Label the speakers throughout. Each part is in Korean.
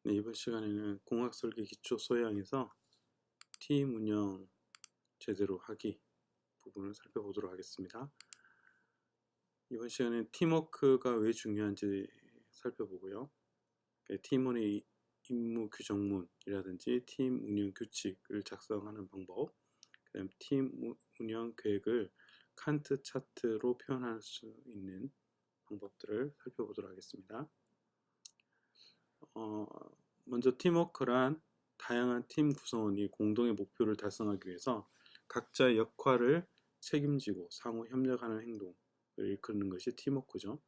Speaker 1: 네, 이번 시간에는 공학 설계 기초 소양에서 팀 운영 제대로 하기 부분을 살펴보도록 하겠습니다. 이번 시간에는 팀워크가 왜 중요한지 살펴보고요. 팀원의 임무 규정문이라든지 팀 운영 규칙을 작성하는 방법, 그다음 팀 운영 계획을 칸트 차트로 표현할 수 있는 방법들을 살펴보도록 하겠습니다. 먼저 팀워크란 다양한 팀 구성원이 공동의 목표를 달성하기 위해서 각자의 역할을 책임지고 상호 협력하는 행동을 일컫는 것이 팀워크죠.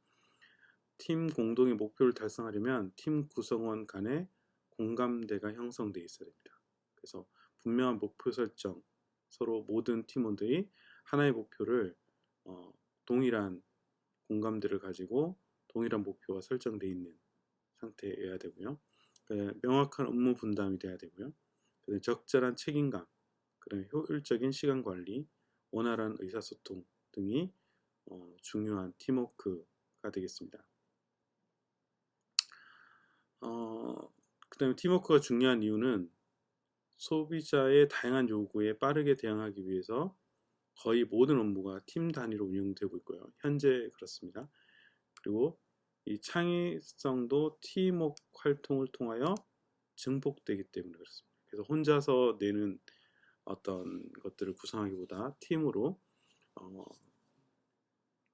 Speaker 1: 팀 공동의 목표를 달성하려면 팀 구성원 간의 공감대가 형성되어 있어야 됩니다. 그래서 분명한 목표 설정, 서로 모든 팀원들이 하나의 목표를 동일한 공감대를 가지고 동일한 목표가 설정되어 있는 상태여야 되고요. 명확한 업무 분담이 돼야 되고요. 적절한 책임감, 그다음에 효율적인 시간 관리, 원활한 의사소통 등이 중요한 팀워크가 되겠습니다. 그다음에 팀워크가 중요한 이유는 소비자의 다양한 요구에 빠르게 대응하기 위해서 거의 모든 업무가 팀 단위로 운영되고 있고요. 현재 그렇습니다. 그리고 이 창의성도 팀워크 활동을 통하여 증폭되기 때문에 그렇습니다. 그래서 혼자서 내는 어떤 것들을 구성하기보다 팀으로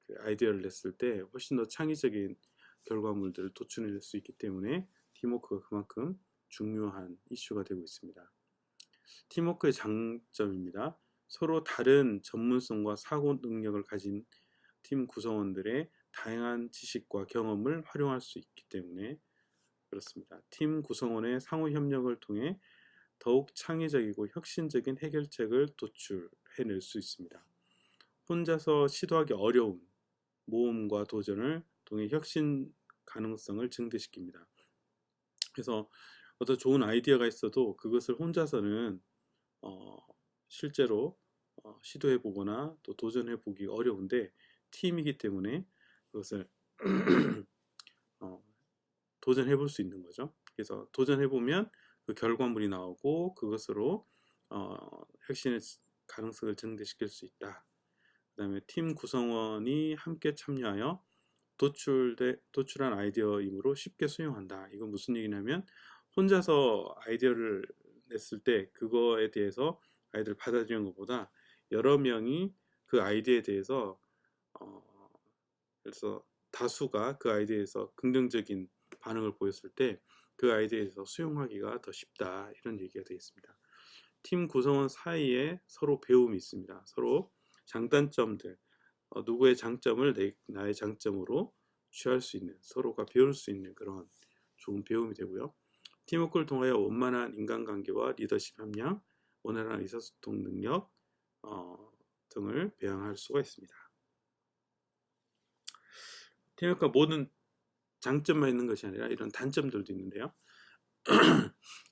Speaker 1: 그 아이디어를 냈을 때 훨씬 더 창의적인 결과물들을 도출해낼 수 있기 때문에 팀워크가 그만큼 중요한 이슈가 되고 있습니다. 팀워크의 장점입니다. 서로 다른 전문성과 사고 능력을 가진 팀 구성원들의 다양한 지식과 경험을 활용할 수 있기 때문에 그렇습니다. 팀 구성원의 상호 협력을 통해 더욱 창의적이고 혁신적인 해결책을 도출해낼 수 있습니다. 혼자서 시도하기 어려운 모험과 도전을 통해 혁신 가능성을 증대시킵니다. 그래서 어떤 좋은 아이디어가 있어도 그것을 혼자서는 실제로 시도해 보거나 또 도전해 보기 어려운데 팀이기 때문에 그것을 도전해 볼 수 있는 거죠. 그래서 도전해 보면 그 결과물이 나오고 그것으로 혁신의 가능성을 증대시킬 수 있다. 그 다음에 팀 구성원이 함께 참여하여 도출한 아이디어이므로 쉽게 수용한다. 이건 무슨 얘기냐면 혼자서 아이디어를 냈을 때 그거에 대해서 아이디어를 받아들이는 것보다 여러 명이 그 아이디어에 대해서 그래서 다수가 그 아이디어에서 긍정적인 반응을 보였을 때 그 아이디어에서 수용하기가 더 쉽다. 이런 얘기가 되겠습니다. 팀 구성원 사이에 서로 배움이 있습니다. 서로 장단점들, 누구의 장점을 나의 장점으로 취할 수 있는, 서로가 배울 수 있는 그런 좋은 배움이 되고요. 팀워크를 통하여 원만한 인간관계와 리더십 함량, 원활한 의사소통 능력 등을 배양할 수가 있습니다. 팀워크가 모든 장점만 있는 것이 아니라 이런 단점들도 있는데요.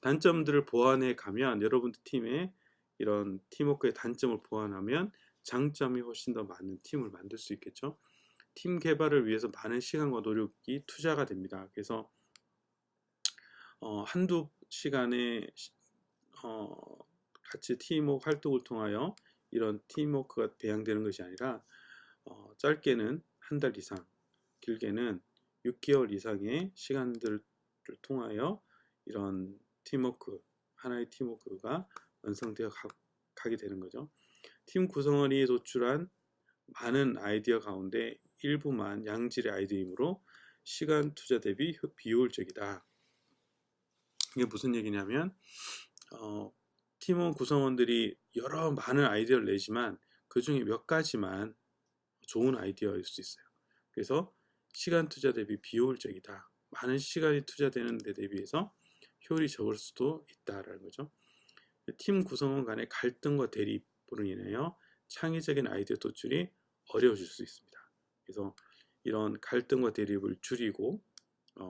Speaker 1: 단점들을 보완해 가면 여러분들 팀에 이런 팀워크의 단점을 보완하면 장점이 훨씬 더 많은 팀을 만들 수 있겠죠. 팀 개발을 위해서 많은 시간과 노력이 투자가 됩니다. 그래서 한두 시간에 같이 팀워크 활동을 통하여 이런 팀워크가 배양되는 것이 아니라 짧게는 한 달 이상, 길게는 6개월 이상의 시간들을 통하여 이런 팀워크, 하나의 팀워크가 완성되어 가게 되는 거죠. 팀 구성원이 도출한 많은 아이디어 가운데 일부만 양질의 아이디어이므로 시간 투자 대비 비효율적이다. 이게 무슨 얘기냐면 팀원 구성원들이 여러 많은 아이디어를 내지만 그 중에 몇 가지만 좋은 아이디어일 수 있어요. 그래서 시간 투자 대비 비효율적이다. 많은 시간이 투자되는 데 대비해서 효율이 적을 수도 있다라는 거죠. 팀 구성원 간의 갈등과 대립으로 인하여 창의적인 아이디어 도출이 어려워질 수 있습니다. 그래서 이런 갈등과 대립을 줄이고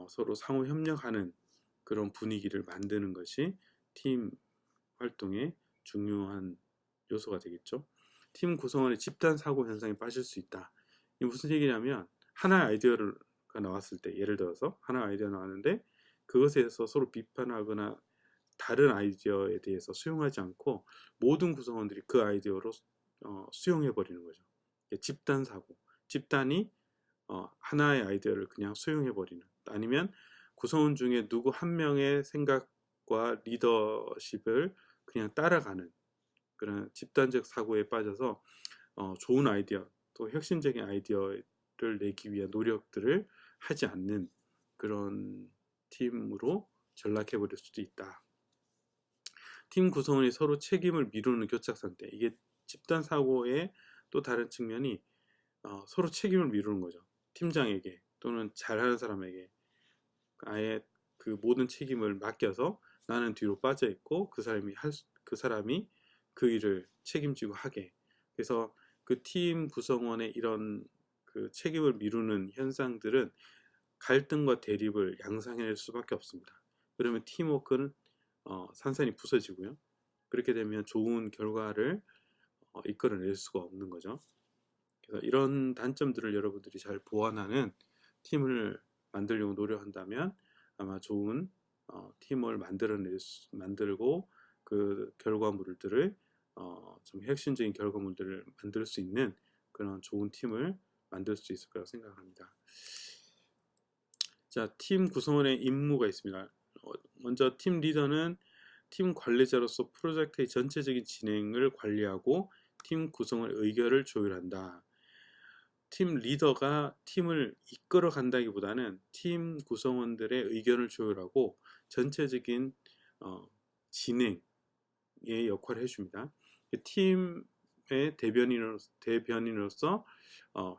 Speaker 1: 서로 상호 협력하는 그런 분위기를 만드는 것이 팀 활동의 중요한 요소가 되겠죠. 팀 구성원의 집단 사고 현상에 빠질 수 있다. 이게 무슨 얘기냐면 하나의 아이디어가 나왔을 때 예를 들어서 하나의 아이디어가 나왔는데 그 그것에서 서로 비판하거나 다른 아이디어에 대해서 수용하지 않고 모든 구성원들이 그 아이디어로 수용해 버리는 거죠. 집단 사고, 집단이 하나의 아이디어를 그냥 수용해 버리는, 아니면 구성원 중에 누구 한 명의 생각과 리더십을 그냥 따라가는 그런 집단적 사고에 빠져서 좋은 아이디어 또 혁신적인 아이디어를 내기 위한 노력들을 하지 않는 그런 팀으로 전락해 버릴 수도 있다. 팀 구성원이 서로 책임을 미루는 교착 상태, 이게 집단 사고의 또 다른 측면이 서로 책임을 미루는 거죠. 팀장에게 또는 잘하는 사람에게 아예 그 모든 책임을 맡겨서 나는 뒤로 빠져 있고 그 사람이 그 일을 책임지고 하게. 그래서 그 팀 구성원의 이런 그 책임을 미루는 현상들은 갈등과 대립을 양상해낼 수밖에 없습니다. 그러면 팀워크는 산산이 부서지고요. 그렇게 되면 좋은 결과를 이끌어낼 수가 없는 거죠. 그래서 이런 단점들을 여러분들이 잘 보완하는 팀을 만들려고 노력한다면 아마 좋은 팀을 만들고 그 결과물들을 좀 혁신적인 결과물들을 만들 수 있는 그런 좋은 팀을 만들 수 있을 거라고 생각합니다. 자, 팀 구성원의 임무가 있습니다. 먼저 팀 리더는 팀 관리자로서 프로젝트의 전체적인 진행을 관리하고 팀 구성원의 의견을 조율한다. 팀 리더가 팀을 이끌어 간다기보다는 팀 구성원들의 의견을 조율하고 전체적인 진행의 역할을 해줍니다. 팀의 대변인으로서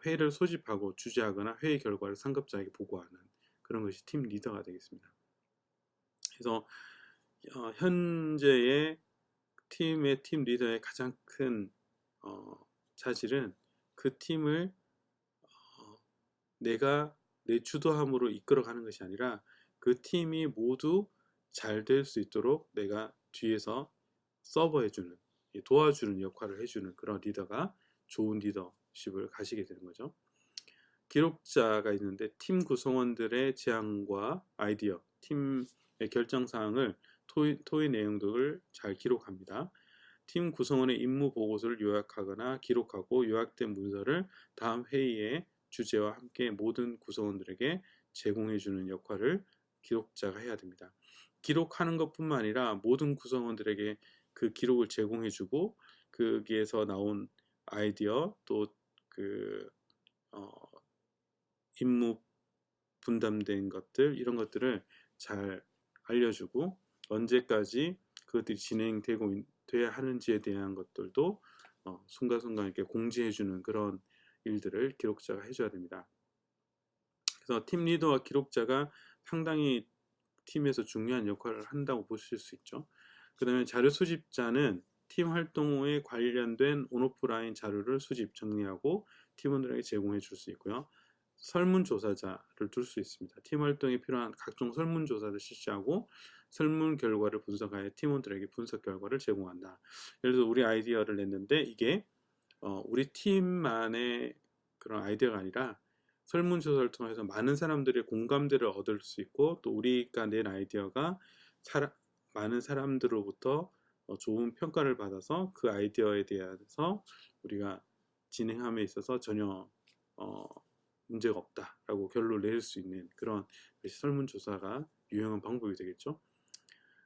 Speaker 1: 회의를 소집하고 주재하거나 회의 결과를 상급자에게 보고하는 그런 것이 팀 리더가 되겠습니다. 그래서 현재의 팀 리더의 가장 큰 자질은 그 팀을 내가 내 주도함으로 이끌어가는 것이 아니라 그 팀이 모두 잘 될 수 있도록 내가 뒤에서 서버해주는, 도와주는 역할을 해주는 그런 리더가 좋은 리더십을 가지게 되는 거죠. 기록자가 있는데 팀 구성원들의 제안과 아이디어, 팀의 결정사항을 토의 내용들을 잘 기록합니다. 팀 구성원의 임무 보고서를 요약하거나 기록하고 요약된 문서를 다음 회의의 주제와 함께 모든 구성원들에게 제공해주는 역할을 기록자가 해야 됩니다. 기록하는 것뿐만 아니라 모든 구성원들에게 그 기록을 제공해주고 거기에서 나온 아이디어 또 그 임무 분담된 것들 이런 것들을 잘 알려주고 언제까지 그것들이 진행되고 돼야 하는지에 대한 것들도 순간순간 이렇게 공지해주는 그런 일들을 기록자가 해줘야 됩니다. 그래서 팀 리더와 기록자가 상당히 팀에서 중요한 역할을 한다고 보실 수 있죠. 그 다음에 자료 수집자는 팀 활동에 관련된 온오프라인 자료를 수집, 정리하고 팀원들에게 제공해 줄 수 있고요. 설문조사자를 둘 수 있습니다. 팀 활동에 필요한 각종 설문조사를 실시하고 설문 결과를 분석하여 팀원들에게 분석 결과를 제공한다. 예를 들어 우리 아이디어를 냈는데 이게 우리 팀만의 그런 아이디어가 아니라 설문조사를 통해서 많은 사람들의 공감대를 얻을 수 있고 또 우리가 낸 아이디어가 많은 사람들로부터 좋은 평가를 받아서 그 아이디어에 대해서 우리가 진행함에 있어서 전혀 문제가 없다라고 결론을 내릴 수 있는 그런 설문조사가 유용한 방법이 되겠죠.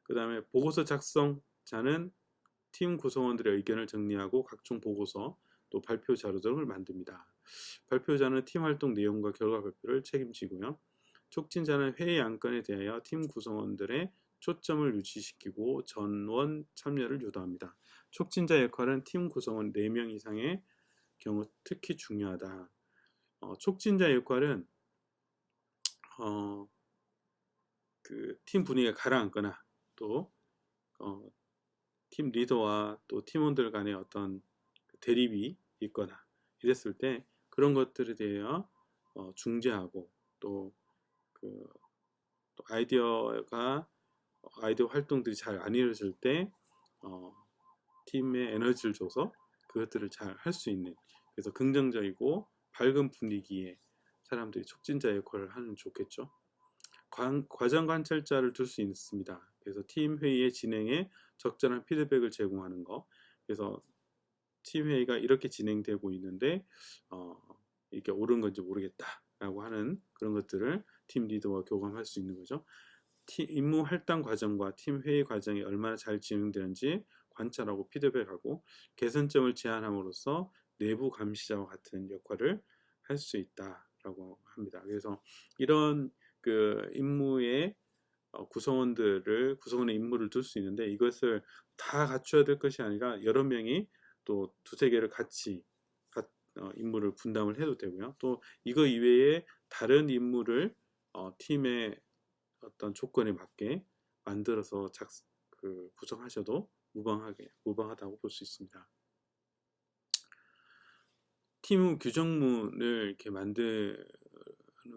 Speaker 1: 그 다음에 보고서 작성자는 팀 구성원들의 의견을 정리하고 각종 보고서 또 발표 자료 등을 만듭니다. 발표자는 팀 활동 내용과 결과 발표를 책임지고요. 촉진자는 회의 안건에 대하여 팀 구성원들의 초점을 유지시키고 전원 참여를 유도합니다. 촉진자 역할은 팀 구성원 4명 이상의 경우 특히 중요하다. 촉진자 역할은 그 팀 분위기가 가라앉거나 또 팀 리더와 또 팀원들 간의 어떤 대립이 있거나 이랬을 때 그런 것들에 대해 중재하고 또 아이디어 활동들이 잘 안 이루어질 때 팀에 에너지를 줘서 그것들을 잘 할 수 있는, 그래서 긍정적이고 밝은 분위기의 사람들이 촉진자 역할을 하면 좋겠죠. 과정 관찰자를 둘 수 있습니다. 그래서 팀 회의의 진행에 적절한 피드백을 제공하는 거. 그래서 팀 회의가 이렇게 진행되고 있는데 이게 옳은 건지 모르겠다라고 하는 그런 것들을 팀 리더와 교감할 수 있는 거죠. 임무 할당 과정과 팀 회의 과정이 얼마나 잘 진행되는지 관찰하고 피드백하고 개선점을 제안함으로써 내부 감시자와 같은 역할을 할 수 있다라고 합니다. 그래서 이런 그 임무의 구성원의 임무를 둘 수 있는데 이것을 다 갖춰야 될 것이 아니라 여러 명이 또 두세 개를 같이 임무를 분담을 해도 되고요. 또 이거 이외에 다른 임무를 팀의 어떤 조건에 맞게 만들어서 구성하셔도 무방하다고 볼 수 있습니다. 팀 규정문을 이렇게 만드는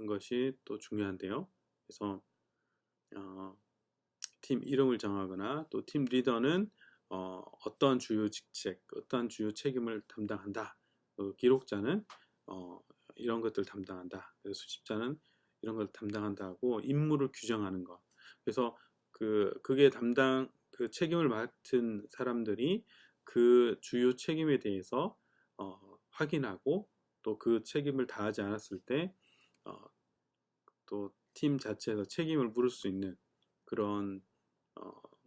Speaker 1: 것이 또 중요한데요. 그래서 팀 이름을 정하거나 또 팀 리더는 어떤 주요 직책, 어떤 주요 책임을 담당한다. 기록자는 이런 것들을 담당한다. 수집자는 이런 걸 담당한다고 임무를 규정하는 것. 그래서 그게 그 책임을 맡은 사람들이 그 주요 책임에 대해서 확인하고 또 그 책임을 다하지 않았을 때 또 팀 자체에서 책임을 물을 수 있는 그런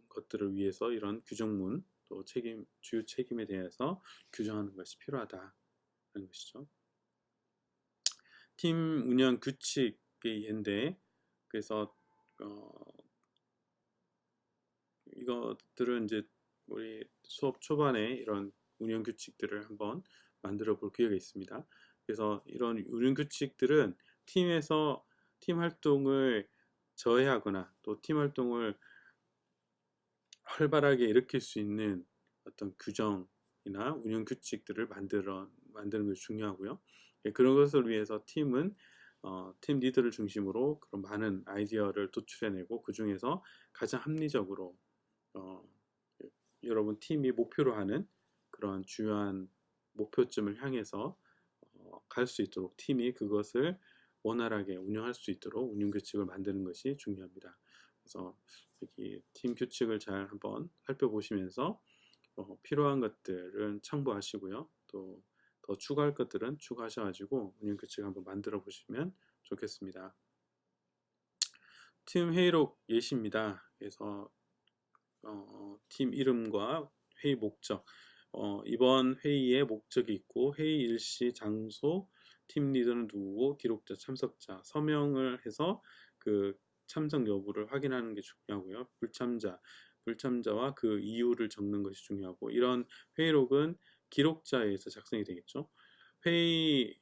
Speaker 1: 것들을 위해서 이런 규정문 또 주요 책임에 대해서 규정하는 것이 필요하다는 것이죠. 팀 운영 규칙의 예인데 그래서 이것들은 이제 우리 수업 초반에 이런 운영 규칙들을 한번 만들어 볼 기회가 있습니다. 그래서 이런 운영 규칙들은 팀에서 팀 활동을 저해하거나 또 팀 활동을 활발하게 일으킬 수 있는 어떤 규정이나 운영 규칙들을 만드는 것이 중요하고요. 그런 것을 위해서 팀은 팀 리더를 중심으로 그런 많은 아이디어를 도출해내고 그 중에서 가장 합리적으로 여러분 팀이 목표로 하는 그런 주요한 목표점을 향해서 갈 수 있도록 팀이 그것을 원활하게 운영할 수 있도록 운영 규칙을 만드는 것이 중요합니다. 그래서 여기 팀 규칙을 잘 한번 살펴보시면서 필요한 것들은 참고하시고요. 또 더 추가할 것들은 추가하셔가지고 운영 규칙 한번 만들어 보시면 좋겠습니다. 팀 회의록 예시입니다. 그래서 팀 이름과 회의 목적, 이번 회의의 목적이 있고 회의 일시, 장소, 팀 리더는 누구고 기록자, 참석자, 서명을 해서 그 참석 여부를 확인하는 게 중요하고요. 불참자와 그 이유를 적는 것이 중요하고 이런 회의록은 기록자에 의해서 작성이 되겠죠. 회의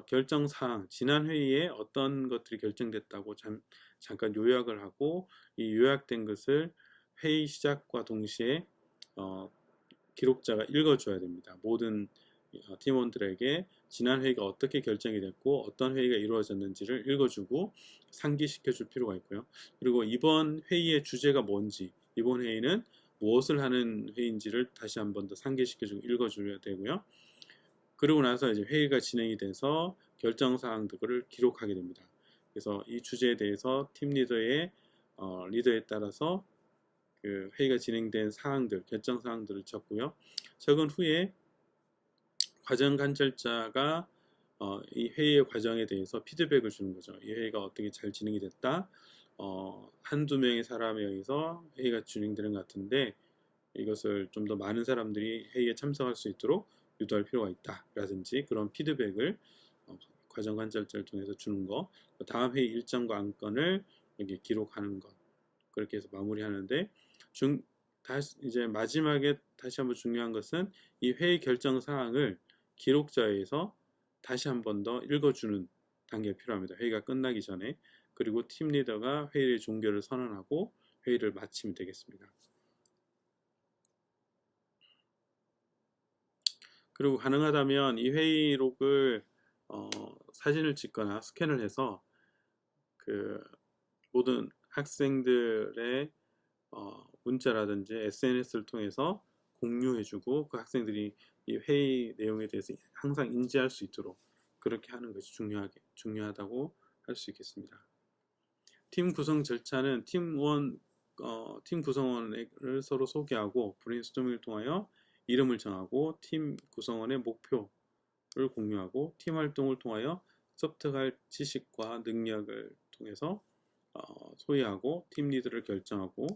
Speaker 1: 결정사항, 지난 회의에 어떤 것들이 결정됐다고 잠깐 요약을 하고 이 요약된 것을 회의 시작과 동시에 기록자가 읽어줘야 됩니다. 모든 팀원들에게 지난 회의가 어떻게 결정이 됐고 어떤 회의가 이루어졌는지를 읽어주고 상기시켜 줄 필요가 있고요. 그리고 이번 회의의 주제가 뭔지, 이번 회의는 무엇을 하는 회의인지를 다시 한 번 더 상기시켜주고 읽어줘야 되고요. 그러고 나서 이제 회의가 진행이 돼서 결정사항들을 기록하게 됩니다. 그래서 이 주제에 대해서 팀 리더의 리더에 따라서 그 회의가 진행된 사항들, 결정 사항들을 적고요. 적은 후에 과정 관찰자가 이 회의의 과정에 대해서 피드백을 주는 거죠. 이 회의가 어떻게 잘 진행이 됐다. 한두 명의 사람에 의해서 회의가 진행되는 것 같은데 이것을 좀 더 많은 사람들이 회의에 참석할 수 있도록 유도할 필요가 있다. 라든지 그런 피드백을 과정 관찰자를 통해서 주는 거. 다음 회의 일정과 안건을 여기 기록하는 것. 그렇게 해서 마무리하는데 이제 마지막에 다시 한번 중요한 것은 이 회의 결정 사항을 기록자에서 다시 한 번 더 읽어주는 단계가 필요합니다. 회의가 끝나기 전에. 그리고 팀 리더가 회의의 종결을 선언하고 회의를 마치면 되겠습니다. 그리고 가능하다면 이 회의록을 사진을 찍거나 스캔을 해서 그 모든 학생들의 문자라든지 SNS를 통해서 공유해주고 그 학생들이 이 회의 내용에 대해서 항상 인지할 수 있도록 그렇게 하는 것이 중요하다고 할 수 있겠습니다. 팀 구성 절차는 팀 구성원을 서로 소개하고 브레인스토밍을 통하여 이름을 정하고 팀 구성원의 목표를 공유하고 팀 활동을 통하여 습득할 지식과 능력을 통해서 소개하고 팀 리더를 결정하고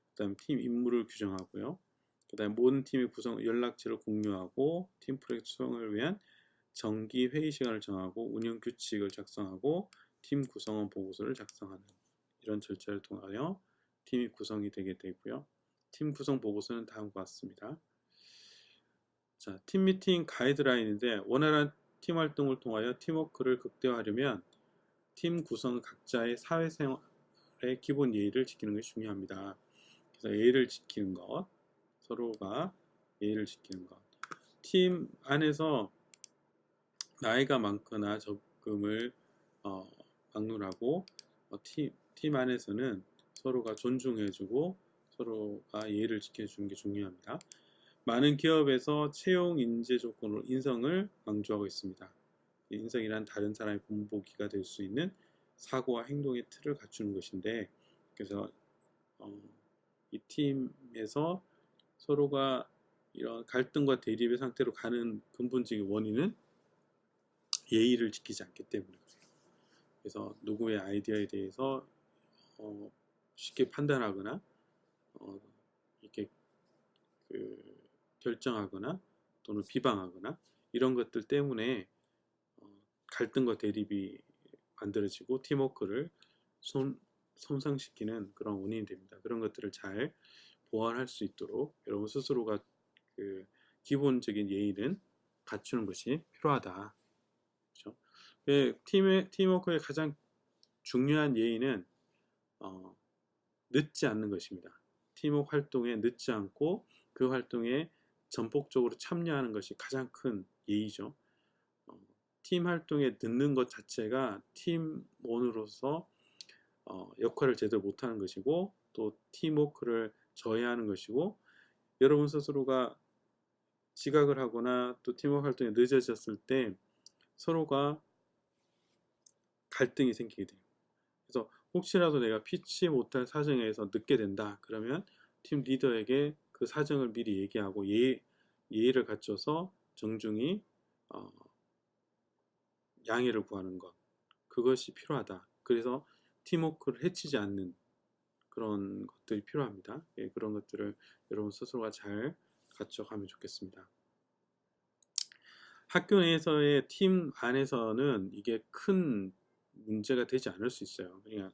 Speaker 1: 그다음 팀 임무를 규정하고요. 그다음 모든 팀의 구성 연락처를 공유하고 팀 프로젝트 수행을 위한 정기 회의 시간을 정하고 운영 규칙을 작성하고 팀 구성원 보고서를 작성하는 이런 절차를 통하여 팀이 구성이 되게 되고요. 팀 구성 보고서는 다음과 같습니다. 자, 팀 미팅 가이드라인인데 원활한 팀 활동을 통하여 팀워크를 극대화하려면 팀 구성 각자의 사회생활의 기본 예의를 지키는 것이 중요합니다. 그래서 예의를 지키는 것, 서로가 예의를 지키는 것. 팀 안에서 나이가 많거나 적음을 막론하고 팀 안에서는 서로가 존중해주고 서로가 예의를 지켜주는 게 중요합니다. 많은 기업에서 채용 인재 조건으로 인성을 강조하고 있습니다. 인성이란 다른 사람의 본보기가 될 수 있는 사고와 행동의 틀을 갖추는 것인데, 그래서 이 팀에서 서로가 이런 갈등과 대립의 상태로 가는 근본적인 원인은 예의를 지키지 않기 때문에 그래요. 그래서 누구의 아이디어에 대해서 쉽게 판단하거나 이렇게 결정하거나 또는 비방하거나 이런 것들 때문에 갈등과 대립이 만들어지고 팀워크를 손상시키는 그런 원인이 됩니다. 그런 것들을 잘 보완할 수 있도록 여러분 스스로가 기본적인 예의는 갖추는 것이 필요하다. 그렇죠? 팀워크의 가장 중요한 예의는 늦지 않는 것입니다. 팀워크 활동에 늦지 않고 그 활동에 전폭적으로 참여하는 것이 가장 큰 예의죠. 팀 활동에 늦는 것 자체가 팀원으로서 역할을 제대로 못하는 것이고 또 팀워크를 저해하는 것이고 여러분 스스로가 지각을 하거나 또 팀워크 활동이 늦어졌을 때 서로가 갈등이 생기게 돼요. 그래서 혹시라도 내가 피치 못할 사정에 의해서 늦게 된다 그러면 팀 리더에게 그 사정을 미리 얘기하고 예의를 갖춰서 정중히 양해를 구하는 것, 그것이 필요하다. 그래서 팀워크를 해치지 않는 그런 것들이 필요합니다. 예, 그런 것들을 여러분 스스로가 잘 갖춰가면 좋겠습니다. 학교 내에서의 팀 안에서는 이게 큰 문제가 되지 않을 수 있어요. 그냥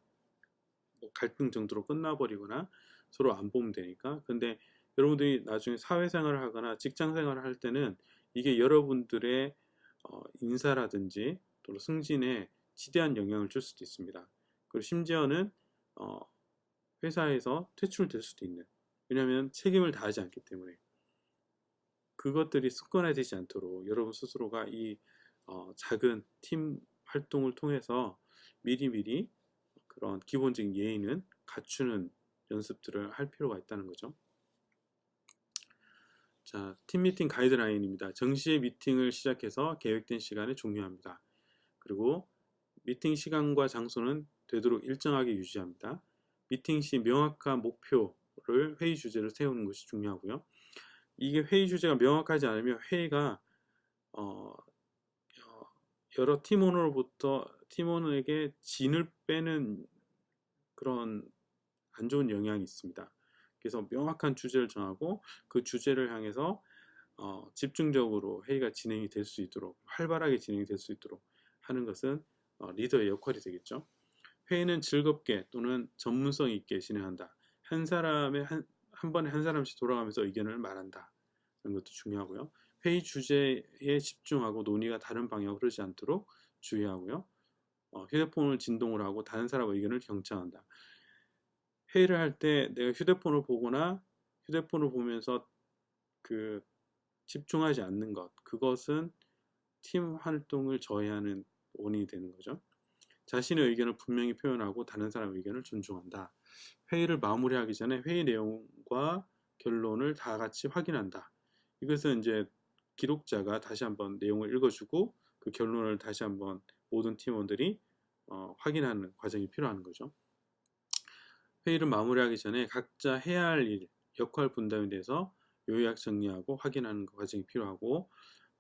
Speaker 1: 뭐 갈등 정도로 끝나버리거나 서로 안 보면 되니까. 근데 여러분들이 나중에 사회생활을 하거나 직장생활을 할 때는 이게 여러분들의 인사라든지 또는 승진에 지대한 영향을 줄 수도 있습니다. 그리고 심지어는 회사에서 퇴출될 수도 있는, 왜냐하면 책임을 다하지 않기 때문에. 그것들이 습관화되지 않도록 여러분 스스로가 이 작은 팀 활동을 통해서 미리미리 그런 기본적인 예의는 갖추는 연습들을 할 필요가 있다는 거죠. 자, 팀 미팅 가이드라인입니다. 정시에 미팅을 시작해서 계획된 시간에 종료합니다. 그리고 미팅 시간과 장소는 되도록 일정하게 유지합니다. 미팅 시 명확한 목표를 회의 주제를 세우는 것이 중요하고요. 이게 회의 주제가 명확하지 않으면 회의가 여러 팀원에게 진을 빼는 그런 안 좋은 영향이 있습니다. 그래서 명확한 주제를 정하고 그 주제를 향해서 집중적으로 회의가 진행이 될 수 있도록 활발하게 진행이 될 수 있도록 하는 것은 리더의 역할이 되겠죠. 회의는 즐겁게 또는 전문성 있게 진행한다. 한 번에 한 사람씩 돌아가면서 의견을 말한다. 이런 것도 중요하고요. 회의 주제에 집중하고 논의가 다른 방향으로 흐르지 않도록 주의하고요. 휴대폰을 진동을 하고 다른 사람의 의견을 경청한다. 회의를 할 때 내가 휴대폰을 보거나 휴대폰을 보면서 집중하지 않는 것, 그것은 팀 활동을 저해하는 원인이 되는 거죠. 자신의 의견을 분명히 표현하고 다른 사람의 의견을 존중한다. 회의를 마무리하기 전에 회의 내용과 결론을 다 같이 확인한다. 이것은 이제 기록자가 다시 한번 내용을 읽어주고 그 결론을 다시 한번 모든 팀원들이 확인하는 과정이 필요한 거죠. 회의를 마무리하기 전에 각자 해야 할 일, 역할 분담에 대해서 요약 정리하고 확인하는 과정이 필요하고,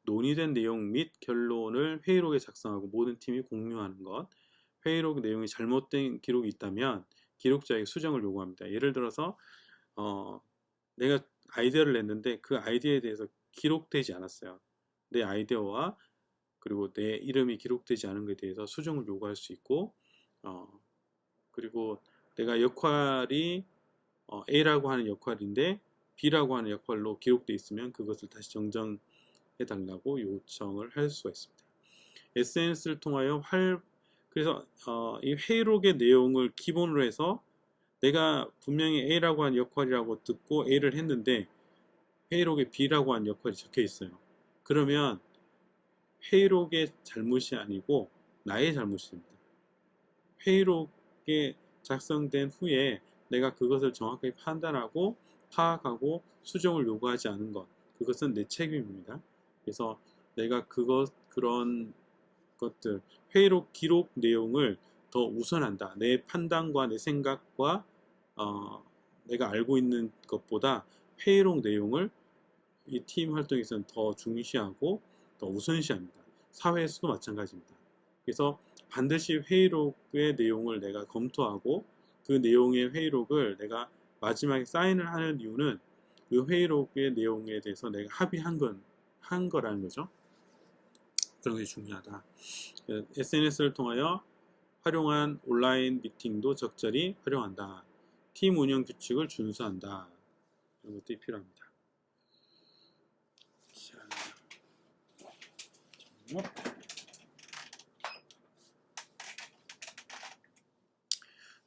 Speaker 1: 논의된 내용 및 결론을 회의록에 작성하고 모든 팀이 공유하는 것. 회의록 내용이 잘못된 기록이 있다면 기록자에게 수정을 요구합니다. 예를 들어서 내가 아이디어를 냈는데 그 아이디어에 대해서 기록되지 않았어요. 내 아이디어와 그리고 내 이름이 기록되지 않은 것에 대해서 수정을 요구할 수 있고, 그리고 내가 역할이 A라고 하는 역할인데 B라고 하는 역할로 기록되어 있으면 그것을 다시 정정해 달라고 요청을 할 수가 있습니다. SNS를 통하여 그래서 이 회의록의 내용을 기본으로 해서 내가 분명히 A라고 하는 역할이라고 듣고 A를 했는데 회의록에 B라고 하는 역할이 적혀 있어요. 그러면 회의록의 잘못이 아니고 나의 잘못이 됩니다. 회의록에 작성된 후에 내가 그것을 정확하게 판단하고 파악하고 수정을 요구하지 않은 것, 그것은 내 책임입니다. 그래서 내가 그런 것들, 회의록 기록 내용을 더 우선한다. 내 판단과 내 생각과 내가 알고 있는 것보다 회의록 내용을 이 팀 활동에서는 더 중시하고 더 우선시합니다. 사회에서도 마찬가지입니다. 그래서 반드시 회의록의 내용을 내가 검토하고 그 내용의 회의록을 내가 마지막에 사인을 하는 이유는 그 회의록의 내용에 대해서 내가 합의한 거라는 거죠. 그런 게 중요하다. SNS를 통하여 활용한 온라인 미팅도 적절히 활용한다. 팀 운영 규칙을 준수한다. 이런 것들이 필요합니다.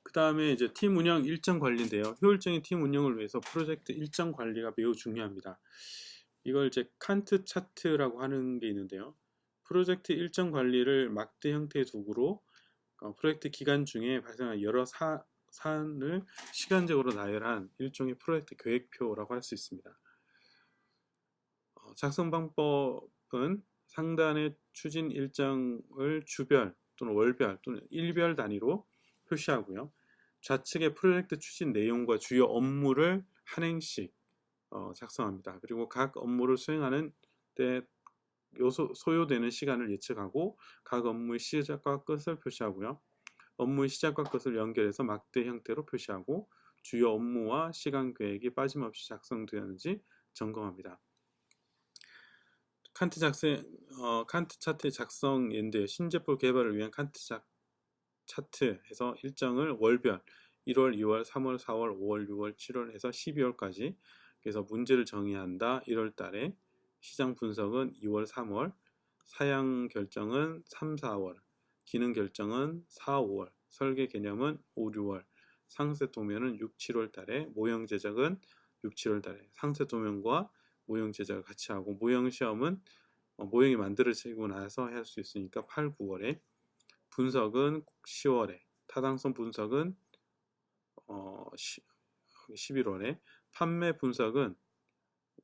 Speaker 1: 그 다음에 이제 팀 운영 일정 관리인데요. 효율적인 팀 운영을 위해서 프로젝트 일정 관리가 매우 중요합니다. 이걸 이제 칸트 차트라고 하는 게 있는데요. 프로젝트 일정 관리를 막대 형태의 도구로 프로젝트 기간 중에 발생한 여러 사안을 시간적으로 나열한 일종의 프로젝트 계획표라고 할 수 있습니다. 작성 방법은 상단의 추진 일정을 주별 또는 월별 또는 일별 단위로 표시하고요. 좌측의 프로젝트 추진 내용과 주요 업무를 한 행씩 작성합니다. 그리고 각 업무를 수행하는 때 소요되는 시간을 예측하고 각 업무의 시작과 끝을 표시하고요. 업무의 시작과 끝을 연결해서 막대 형태로 표시하고 주요 업무와 시간 계획이 빠짐없이 작성되었는지 점검합니다. 칸트 차트의 작성 예인데요. 신제품 개발을 위한 칸트 차트에서 일정을 월별 1월, 2월, 3월, 4월, 5월, 6월, 7월 해서 12월까지 그래서 문제를 정의한다. 1월 달에 시장 분석은 2월, 3월, 사양 결정은 3, 4월, 기능 결정은 4, 5월, 설계 개념은 5, 6월, 상세 도면은 6, 7월 달에, 모형 제작은 6, 7월 달에, 상세 도면과 모형 제작을 같이 하고, 모형 시험은 모형이 만들어지고 나서 할 수 있으니까 8, 9월에, 분석은 10월에, 타당성 분석은 11월에, 판매 분석은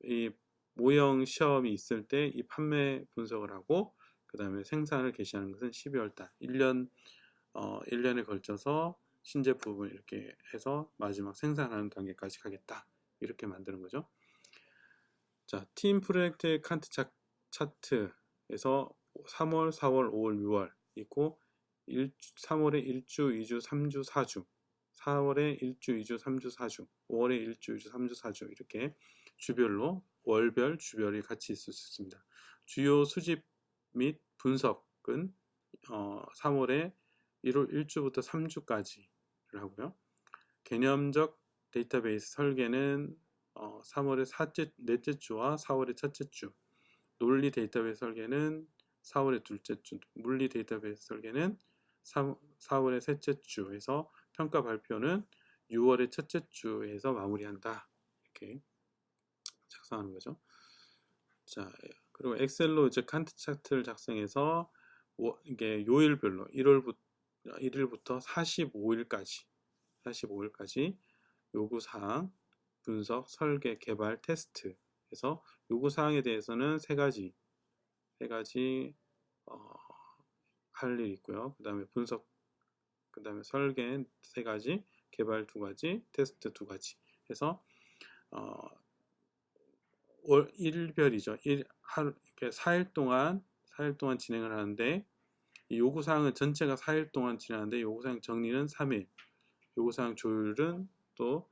Speaker 1: 이 모형 시험이 있을 때 이 판매 분석을 하고 그 다음에 생산을 개시하는 것은 12월 달 1년에 걸쳐서 신제품을 이렇게 해서 마지막 생산하는 단계까지 가겠다 이렇게 만드는 거죠. 자, 팀 프로젝트의 칸트 차트에서 3월, 4월, 5월, 6월 있고 3월에 1주, 2주, 3주, 4주 4월에 1주, 2주, 3주, 4주 5월에 1주, 2주, 3주, 4주 이렇게 주별로 월별, 주별이 같이 있을 수 있습니다. 주요 수집 및 분석은 3월에 1주부터 3주까지를 하고요. 개념적 데이터베이스 설계는 3월의 넷째 주와 4월의 첫째 주, 논리 데이터베이스 설계는 4월의 둘째 주, 물리 데이터베이스 설계는 4월의 셋째 주에서 평가 발표는 6월의 첫째 주에서 마무리한다. 이렇게 작성하는 거죠. 자, 그리고 엑셀로 이제 칸트 차트를 작성해서 이게 요일별로 1일부터 45일까지 요구사항, 분석, 설계, 개발, 테스트 해서 요구사항에 대해서는 세 가지 할 일이 있고요. 그 다음에 분석, 그 다음에 설계 세 가지, 개발 2가지, 테스트 2가지 해서 1별이죠. 하루, 4일 동안 진행을 하는데, 이 요구사항은 전체가 4일 동안 진행하는데 요구사항 정리는 3일, 요구사항 조율은 또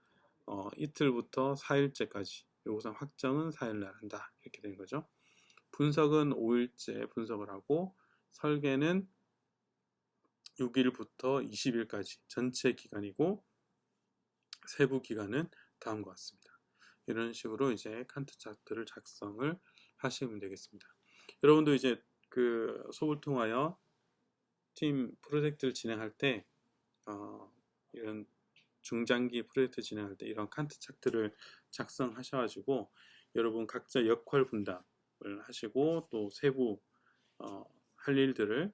Speaker 1: 이틀부터 4일째까지, 요구사항 확정은 4일날 한다. 이렇게 되는 거죠. 분석은 5일째 분석을 하고, 설계는 6일부터 20일까지 전체 기간이고, 세부 기간은 다음과 같습니다. 이런 식으로 이제 칸트 차트를 작성을 하시면 되겠습니다. 여러분도 이제 그 수업을 통하여 팀 프로젝트를 진행할 때 이런 중장기 프로젝트 진행할 때 이런 칸트 차트를 작성하셔가지고 여러분 각자 역할 분담을 하시고 또 세부 할 일들을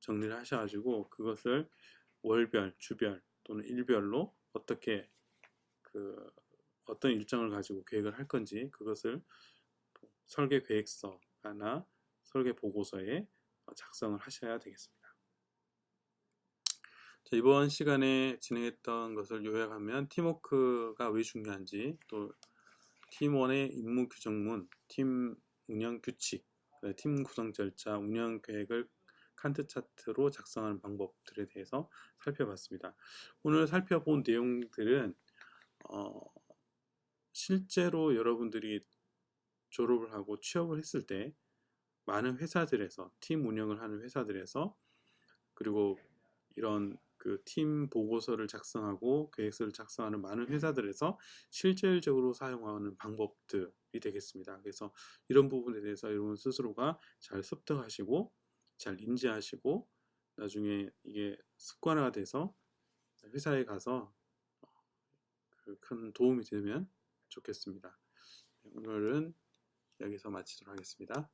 Speaker 1: 정리를 하셔가지고 그것을 월별, 주별 또는 일별로 어떻게 어떤 일정을 가지고 계획을 할 건지 그것을 설계 계획서나 설계 보고서에 작성을 하셔야 되겠습니다. 자, 이번 시간에 진행했던 것을 요약하면 팀워크가 왜 중요한지, 또 팀원의 임무 규정문, 팀 운영 규칙, 팀 구성 절차, 운영 계획을 칸트 차트로 작성하는 방법들에 대해서 살펴봤습니다. 오늘 살펴본 내용들은 실제로 여러분들이 졸업을 하고 취업을 했을 때 많은 회사들에서 팀 운영을 하는 회사들에서 그리고 이런 그 팀 보고서를 작성하고 계획서를 작성하는 많은 회사들에서 실질적으로 사용하는 방법들이 되겠습니다. 그래서 이런 부분에 대해서 여러분 스스로가 잘 습득하시고 잘 인지하시고 나중에 이게 습관화가 돼서 회사에 가서 큰 도움이 되면 좋겠습니다. 오늘은 여기서 마치도록 하겠습니다.